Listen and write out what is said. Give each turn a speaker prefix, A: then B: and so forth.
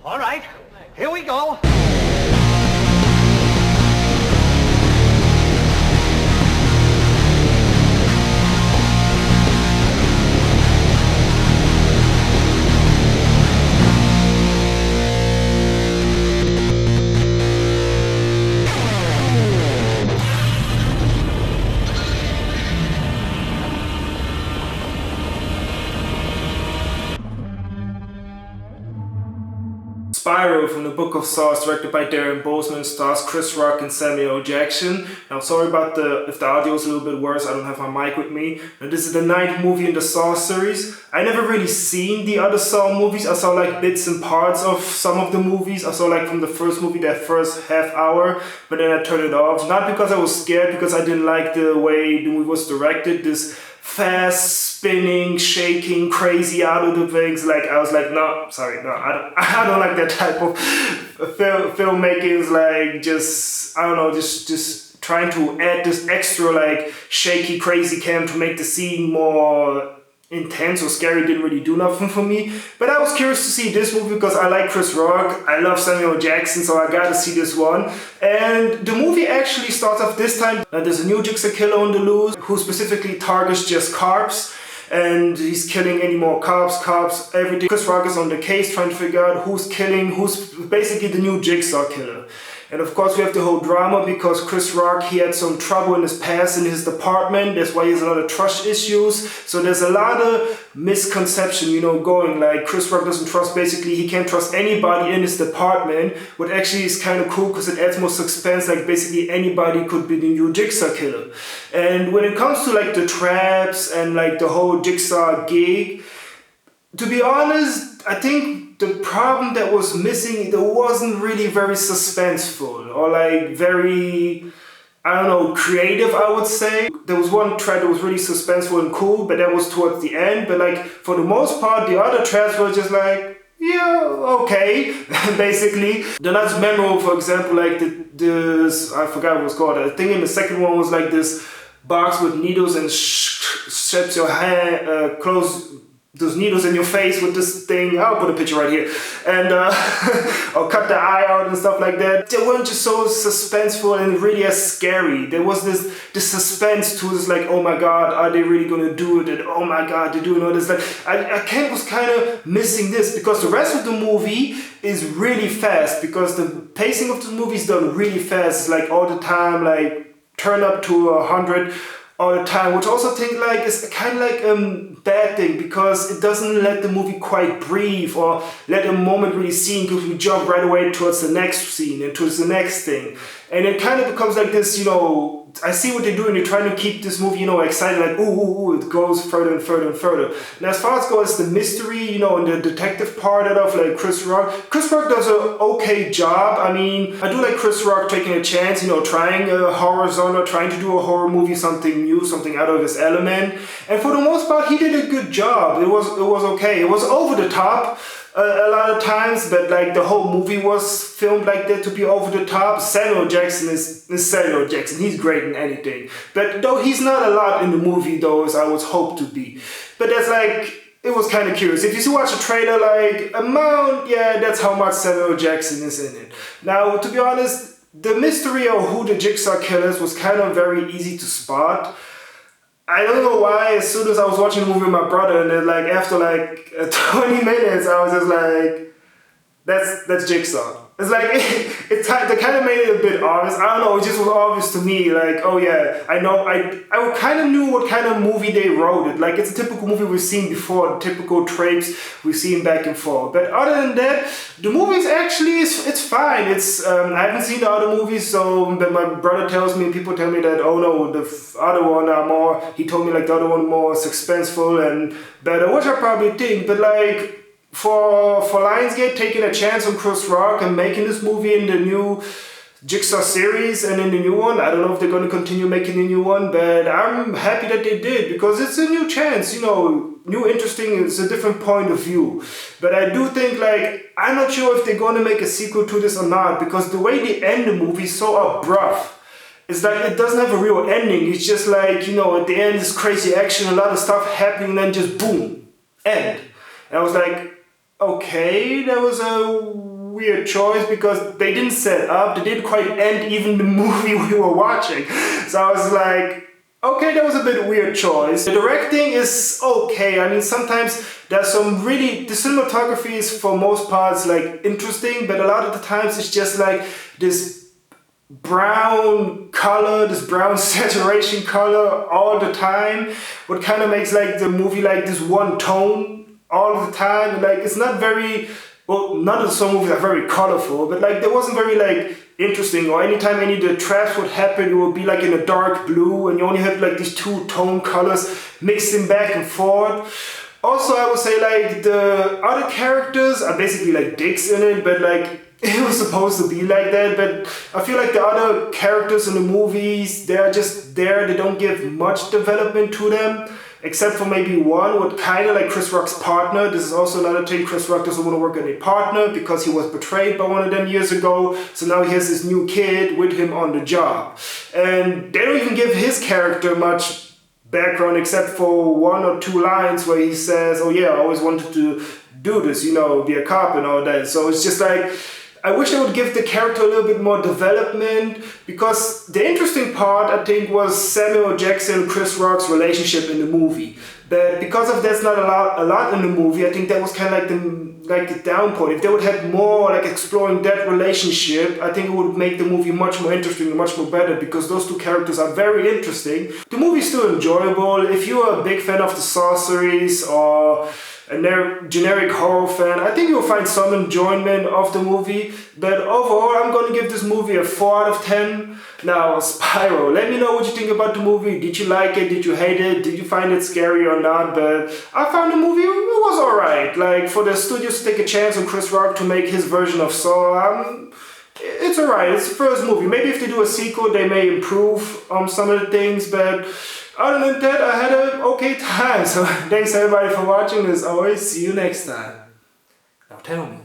A: All right, here we go.
B: Spyro from the Book of Saws, directed by Darren Boseman, stars Chris Rock and Samuel L. Jackson. Now, sorry about if the audio is a little bit worse, I don't have my mic with me. Now, this is the 9th movie in the Saw series. I never really seen the other Saw movies. I saw like bits and parts of some of the movies. I saw like from the first movie, that first half hour, but then I turned it off. Not because I was scared, because I didn't like the way the movie was directed. This fast spinning, shaking, crazy out of the things. Like I was like, no, sorry, no, I don't like that type of filmmaking. It's like just I don't know, just trying to add this extra like shaky, crazy cam to make the scene more intense or scary. Didn't really do nothing for me. But I was curious to see this movie because I like Chris Rock, I love Samuel Jackson, so I gotta see this one. And the movie actually starts off this time. There's a new Jigsaw killer on the loose who specifically targets just cops. And he's killing any more cops, everything. Chris Rock is on the case trying to figure out who's basically the new Jigsaw killer. And of course we have the whole drama because Chris Rock, he had some trouble in his past in his department. That's why he has a lot of trust issues. So there's a lot of misconception, going like Chris Rock doesn't trust, basically he can't trust anybody in his department. What actually is kind of cool because it adds more suspense, like basically anybody could be the new Jigsaw killer. And when it comes to like the traps and like the whole Jigsaw gig, to be honest, I think the problem that was missing, it wasn't really very suspenseful or like very, creative, I would say. There was one trap that was really suspenseful and cool, but that was towards the end. But like for the most part, the other traps were just like, yeah, okay, basically. They're not memorable, for example, like this, I forgot what it was called. I think in the second one was like this box with needles and straps your hand, close those needles in your face with this thing. I'll put a picture right here. And or cut the eye out and stuff like that. They weren't just so suspenseful and really as scary. There was this suspense to this, like, oh my god, are they really gonna do it? And oh my god, they're doing all this. Like I was kind of missing this because the rest of the movie is really fast because the pacing of the movie is done really fast. It's like all the time, like turn up to 100 all the time, which I also think like is kind of like bad thing because it doesn't let the movie quite breathe or let a moment really seen because we jump right away towards the next scene and towards the next thing. And it kind of becomes like this, I see what they're doing. They're trying to keep this movie, excited, like, ooh, it goes further and further and further. And as far as goes the mystery, and the detective part of like Chris Rock does an okay job. I mean, I do like Chris Rock taking a chance, trying a horror genre, trying to do a horror movie, something new, something out of his element. And for the most part, he did a good job. It was okay. It was over the top a lot of times, but like the whole movie was filmed like that to be over the top. Samuel Jackson is Samuel Jackson. He's great in anything. But though he's not a lot in the movie though as I was hoped to be. But that's like, it was kind of curious. If you watch the trailer, like that's how much Samuel Jackson is in it. Now, to be honest, the mystery of who the Jigsaw killer is was kind of very easy to spot. I don't know why, as soon as I was watching the movie with my brother, and then like after like 20 minutes, I was just like, that's Jigsaw. It's like, they kind of made it a bit obvious. I don't know, it just was obvious to me, like, oh yeah, I know, I kind of knew what kind of movie they wrote it. Like, it's a typical movie we've seen before, typical tropes we've seen back and forth. But other than that, the movie is actually, it's fine. It's, I haven't seen the other movies, so but my brother tells me, people tell me that, oh no, the other one are more, he told me like the other one more suspenseful and better, which I probably think, but like, for Lionsgate taking a chance on Chris Rock and making this movie in the new Jigsaw series and in the new one, I don't know if they're going to continue making the new one, but I'm happy that they did because it's a new chance, new interesting, it's a different point of view. But I do think like, I'm not sure if they're going to make a sequel to this or not because the way they end the movie is so abrupt. It's like it doesn't have a real ending. It's just like, at the end is crazy action, a lot of stuff happening, and then just boom, end. And I was like, okay, that was a weird choice because they didn't set up, they didn't quite end even the movie we were watching. So I was like, okay, that was a bit weird choice. The directing is okay. I mean, sometimes there's some really, the cinematography is for most parts like interesting, but a lot of the times it's just like this brown color, this brown saturation color all the time, what kind of makes like the movie like this one tone all the time. Like it's not very, well, none of some movies are very colorful, but like there wasn't very like interesting, or anytime any of the traps would happen, it would be like in a dark blue and you only have like these two tone colors mixing back and forth. Also, I would say like the other characters are basically like dicks in it, but like it was supposed to be like that. But I feel like the other characters in the movies, they're just there. They don't give much development to them, except for maybe one with kind of like Chris Rock's partner. This is also another thing. Chris Rock doesn't want to work with a partner because he was betrayed by one of them years ago. So now he has this new kid with him on the job. And they don't even give his character much background except for one or two lines where he says, oh yeah, I always wanted to do this, you know, be a cop and all that. So it's just like, I wish they would give the character a little bit more development, because the interesting part, I think, was Samuel Jackson and Chris Rock's relationship in the movie. But because of that's not a lot in the movie, I think that was kind of like the down point. If they would have more like exploring that relationship, I think it would make the movie much more interesting and much more better, because those two characters are very interesting. The movie's still enjoyable. If you're a big fan of the Saw series or a generic horror fan, I think you'll find some enjoyment of the movie. But overall, I'm going to give this movie a 4 out of 10. Now, Spyro, let me know what you think about the movie. Did you like it? Did you hate it? Did you find it scary or not? But I found the movie, it was alright. Like, for the studios to take a chance on Chris Rock to make his version of Saw, it's alright. It's the first movie. Maybe if they do a sequel, they may improve on some of the things, but other than that, I had an okay time. So thanks everybody for watching. As always, see you next time. Now tell me,